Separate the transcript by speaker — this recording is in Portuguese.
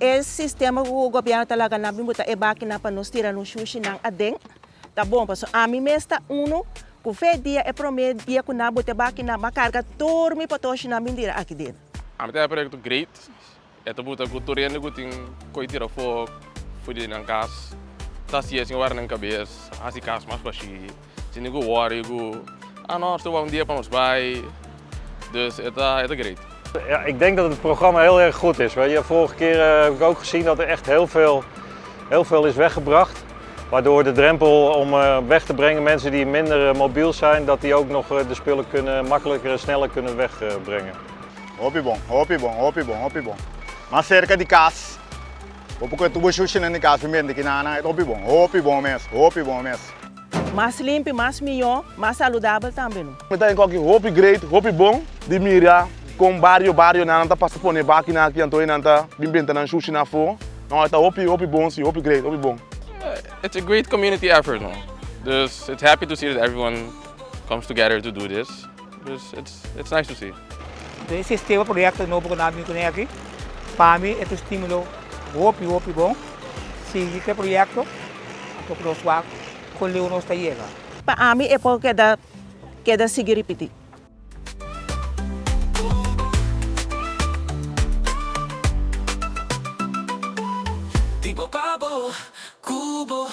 Speaker 1: esse sistema o governo talaga na bimuta e bakinan para nos tirar no shushinan adem. Tá bom, pessoal. A mim mesmo uno que fez dia é prometo dia que na bote bakinan uma carga dorme para todos na mindira aqui dentro.
Speaker 2: A minha projeto great. É to botar cultura e nego tem coi tira fogo, fui na casa. Tá se assim o ar na cabeça, hasi casa mais baixi. Se nego worry, não, estou dia para nos vai. Dus het is great.
Speaker 3: Ja, ik denk dat het programma heel erg goed is. Weet je, vorige keer heb ik ook gezien dat er echt heel veel is weggebracht. Waardoor de drempel om weg te brengen mensen die minder mobiel zijn, dat die ook nog de spullen makkelijker en sneller kunnen wegbrengen.
Speaker 4: Hopi bom, hopi bom, hopi bom, hopi bom. Maar cerca de casa. Op een kontribushon de casa primeiro que na hopi bom mes.
Speaker 1: Mais limpi, mais mion, mais saudável também.
Speaker 5: Eu tenho aqui hopi great, hopi bom, de miria, com barrio na nanta passa por bakinan aqui então nanta Habitantenan shushi for. Não, tá hopi bom, sim, hopi great, hopi bom.
Speaker 2: It's a great community effort, man. Dus it's happy to see that everyone comes together to do this. Dus it's nice to see.
Speaker 6: Esse sistema projeto novo que nós temos aqui, para mim é um estímulo hopi bom. Se esse projeto, o próximo com o nosso taller.
Speaker 1: Para mim é porque queda seguir repetir.
Speaker 7: Tipo pavo, cubo.